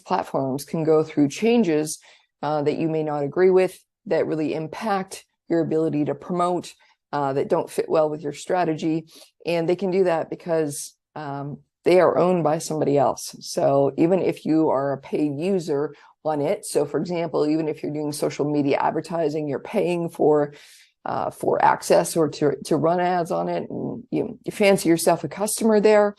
platforms can go through changes that you may not agree with, that really impact your ability to promote, that don't fit well with your strategy. And they can do that because they are owned by somebody else. So even if you are a paid user on it. So for example, even if you're doing social media advertising, you're paying for access or to run ads on it, and you fancy yourself a customer there.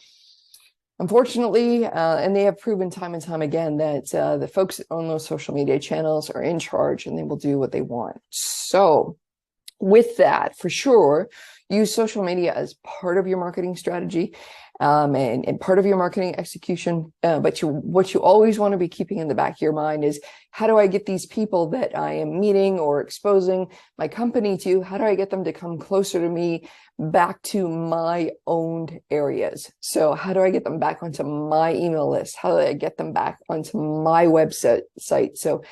Unfortunately, and they have proven time and time again that the folks that own those social media channels are in charge and they will do what they want. So with that, for sure, use social media as part of your marketing strategy and part of your marketing execution. But what you always want to be keeping in the back of your mind is, how do I get these people that I am meeting or exposing my company to, how do I get them to come closer to me, back to my owned areas? So how do I get them back onto my email list? How do I get them back onto my website? So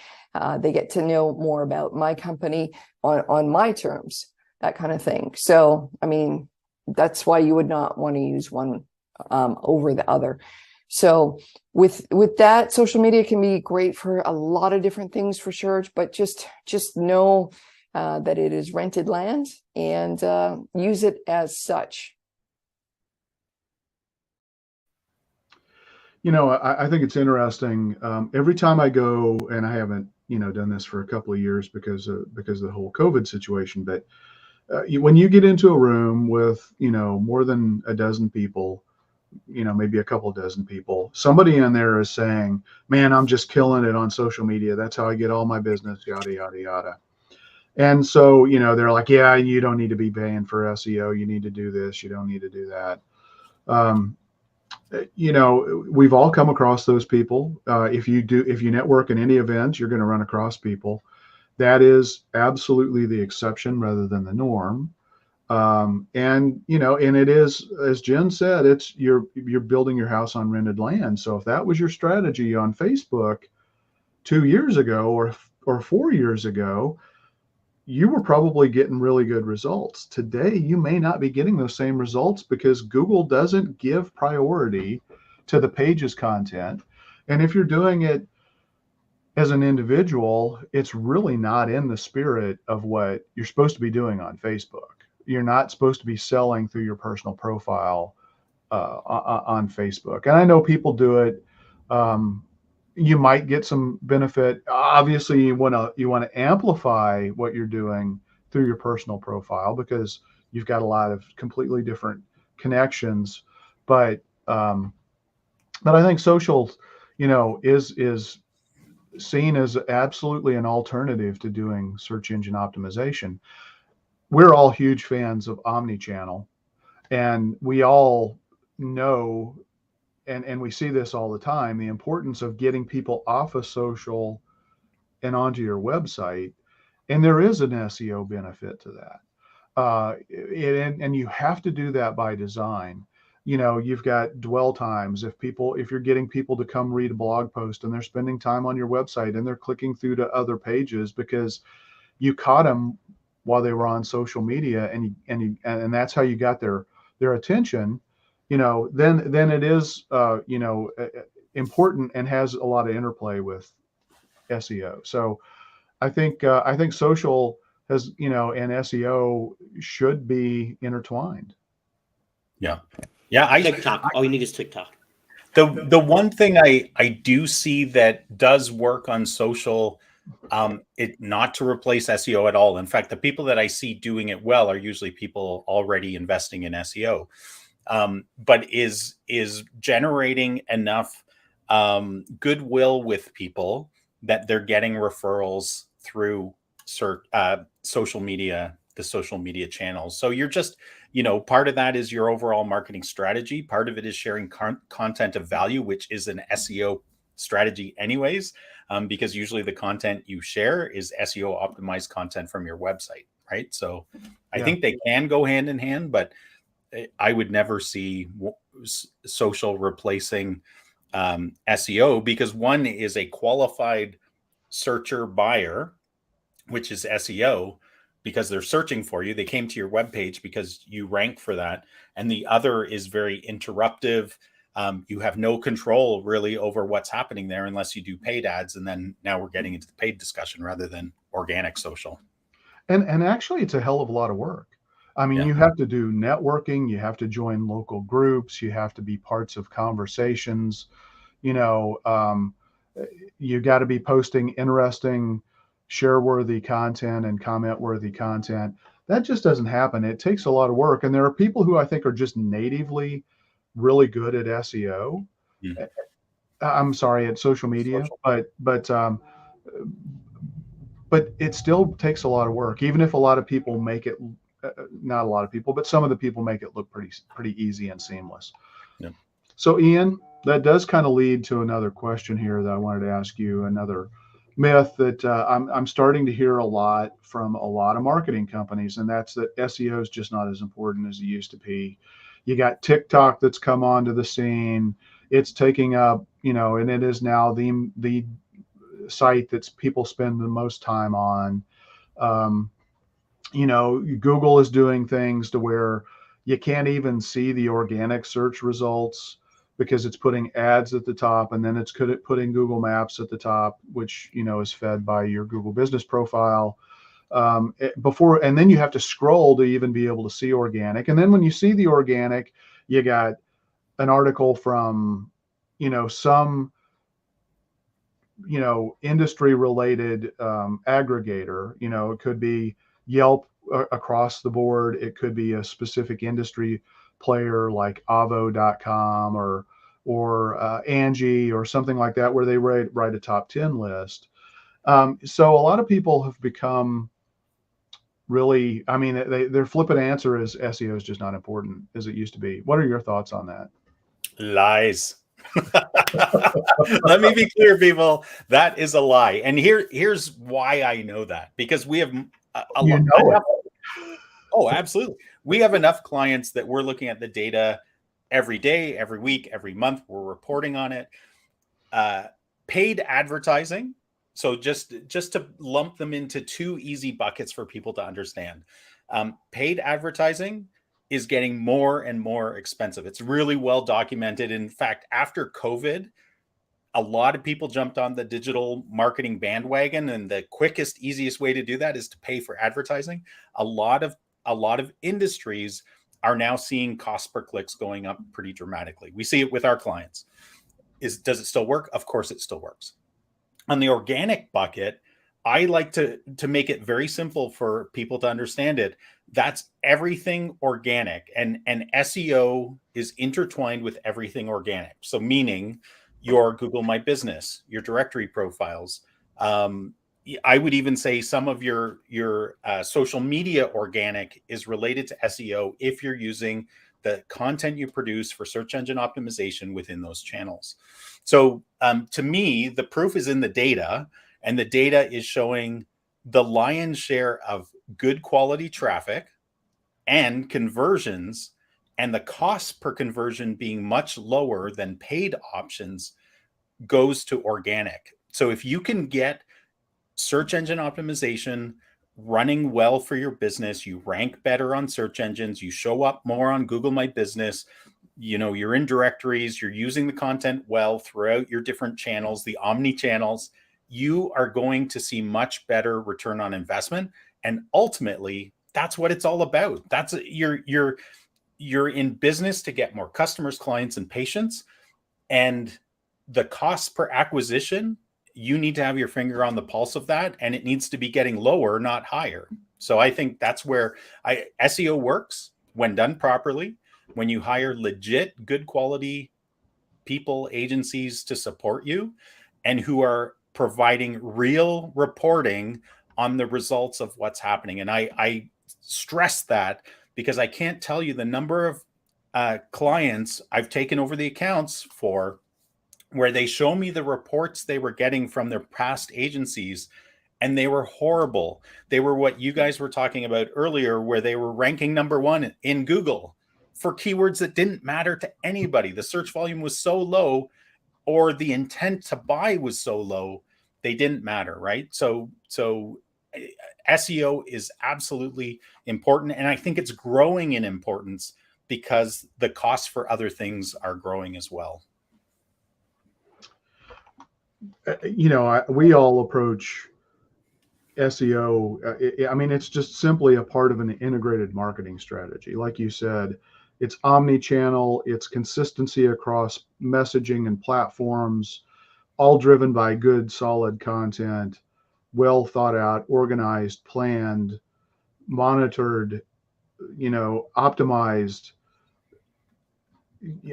they get to know more about my company on my terms, that kind of thing. So, I mean, that's why you would not want to use one over the other. So with that, social media can be great for a lot of different things for sure, but just know that it is rented land and use it as such. You know, I think it's interesting. Every time I go, and I haven't, done this for a couple of years because of the whole COVID situation, but when you get into a room with, more than a dozen people, maybe a couple dozen people, somebody in there is saying, man, I'm just killing it on social media. That's how I get all my business, yada, yada, yada. And so, they're like, yeah, you don't need to be paying for SEO. You need to do this. You don't need to do that. We've all come across those people. If you network in any event, you're going to run across people. That is absolutely the exception rather than the norm. And it is, as Jen said, you're building your house on rented land. So if that was your strategy on Facebook 2 years ago or 4 years ago, you were probably getting really good results. Today, you may not be getting those same results because Google doesn't give priority to the page's content. And if you're doing it as an individual, it's really not in the spirit of what you're supposed to be doing on Facebook. You're not supposed to be selling through your personal profile on Facebook. And I know people do it. You might get some benefit. Obviously, you want to amplify what you're doing through your personal profile because you've got a lot of completely different connections. But I think social, is seen as absolutely an alternative to doing search engine optimization. We're all huge fans of omni-channel, and we all know, and we see this all the time, the importance of getting people off of social and onto your website. And there is an SEO benefit to that. And you have to do that by design. You've got dwell times. If you're getting people to come read a blog post and they're spending time on your website and they're clicking through to other pages because you caught them while they were on social media and that's how you got their attention, then it is, important and has a lot of interplay with SEO. So I think social has, and SEO should be intertwined. Yeah. Yeah. TikTok. All you need is TikTok. The one thing I do see that does work on social, it not to replace SEO at all. In fact, the people that I see doing it well are usually people already investing in SEO, but is generating enough goodwill with people that they're getting referrals through social media, the social media channels. So you're just, part of that is your overall marketing strategy. Part of it is sharing content of value, which is an SEO strategy anyways, because usually the content you share is SEO optimized content from your website, right? So I think they can go hand in hand, but I would never see social replacing SEO, because one is a qualified searcher buyer, which is SEO, because they're searching for you. They came to your webpage because you rank for that. And the other is very interruptive. You have no control really over what's happening there unless you do paid ads. And then now we're getting into the paid discussion rather than organic social. And actually, it's a hell of a lot of work. I mean, you have to do networking, you have to join local groups, you have to be parts of conversations, You got to be posting interesting, share-worthy content and comment-worthy content. That just doesn't happen. It takes a lot of work. And there are people who I think are just natively really good at SEO. Mm. I'm sorry, at social media, but it still takes a lot of work, even if a lot of people make it, not a lot of people, but some of the people make it look pretty easy and seamless. Yeah. So Ian, that does kind of lead to another question here that I wanted to ask you, another myth that I'm starting to hear a lot from a lot of marketing companies, and that's that SEO is just not as important as it used to be. You got TikTok that's come onto the scene. It's taking up, and it is now the site that people spend the most time on. Um, Google is doing things to where you can't even see the organic search results because it's putting ads at the top, and then it's putting Google Maps at the top, which is fed by your Google business profile. And then you have to scroll to even be able to see organic. And then when you see the organic, you got an article from some industry related aggregator. It could be Yelp across the board. It could be a specific industry player like avo.com or Angie or something like that, where they write a top 10 list. So a lot of people have become really, I mean, their flippant answer is SEO is just not important as it used to be. What are your thoughts on that? Lies. Let me be clear, people. That is a lie. And here's why I know that. Because we have a lot. Oh, absolutely. We have enough clients that we're looking at the data every day, every week, every month. We're reporting on it. Paid advertising. So just to lump them into two easy buckets for people to understand. Paid advertising is getting more and more expensive. It's really well documented. In fact, after COVID, a lot of people jumped on the digital marketing bandwagon, and the quickest, easiest way to do that is to pay for advertising. A lot of industries are now seeing cost per clicks going up pretty dramatically. We see it with our clients. Does it still work? Of course it still works. On the organic bucket, I like to make it very simple for people to understand it. That's everything organic, and SEO is intertwined with everything organic. So meaning your Google My Business, your directory profiles. I would even say some of your social media organic is related to SEO if you're using the content you produce for search engine optimization within those channels. So to me, the proof is in the data. And the data is showing the lion's share of good quality traffic and conversions, and the cost per conversion being much lower than paid options goes to organic. So if you can get search engine optimization running well for your business, you rank better on search engines, you show up more on Google My Business, you're in directories, you're using the content well throughout your different channels, the omni channels, you are going to see much better return on investment. And ultimately, that's what it's all about. That's you're in business to get more customers, clients, and patients. And the cost per acquisition, you need to have your finger on the pulse of that, and it needs to be getting lower, not higher. So I think that's where SEO works when done properly, when you hire legit, good quality people, agencies to support you, and who are providing real reporting on the results of what's happening. And I stress that because I can't tell you the number of clients I've taken over the accounts for where they show me the reports they were getting from their past agencies, and they were horrible. They were what you guys were talking about earlier, where they were ranking number one in Google for keywords that didn't matter to anybody. The search volume was so low, or the intent to buy was so low, they didn't matter, right? So SEO is absolutely important, and I think it's growing in importance because the costs for other things are growing as well. We all approach SEO. I mean, it's just simply a part of an integrated marketing strategy. Like you said, it's omni-channel, it's consistency across messaging and platforms. all driven by good, solid content, well thought out, organized, planned, monitored, optimized.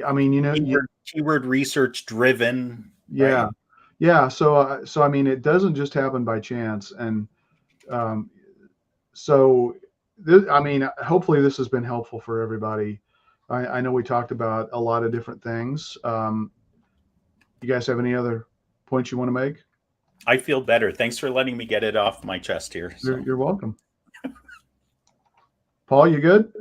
I mean, keyword research driven. yeah, Right? yeah. So I mean, it doesn't just happen by chance, and um, so I mean, hopefully this has been helpful for everybody. I know we talked about a lot of different things. You guys have any other points you want to make? I feel better. Thanks for letting me get it off my chest here. So. You're welcome. Paul, you good?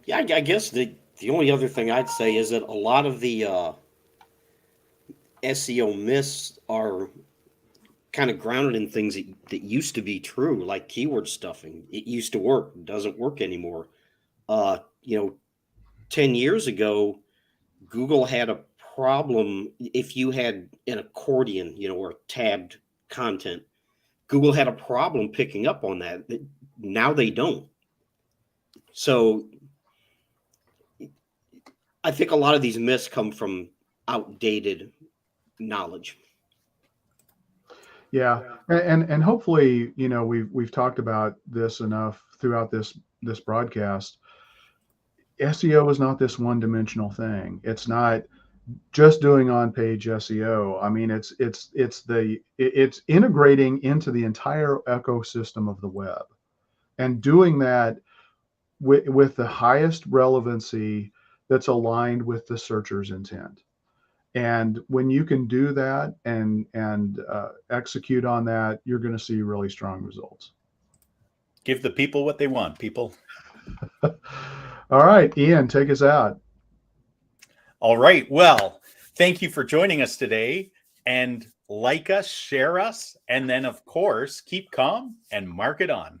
Yeah, I guess the only other thing I'd say is that a lot of the SEO myths are kind of grounded in things that used to be true, like keyword stuffing. It used to work, doesn't work anymore. 10 years ago, Google had a problem if you had an accordion, or tabbed content. Google had a problem picking up on that. Now they don't. So I think a lot of these myths come from outdated knowledge. Yeah, and hopefully, we've talked about this enough throughout this broadcast. SEO is not this one-dimensional thing. It's not just doing on-page SEO. I mean, it's integrating into the entire ecosystem of the web, and doing that with the highest relevancy that's aligned with the searcher's intent. And when you can do that and execute on that, you're going to see really strong results. Give the people what they want, people. All right, Ian, take us out. All right. Well, thank you for joining us today. And like us, share us, and then, of course, keep calm and mark it on.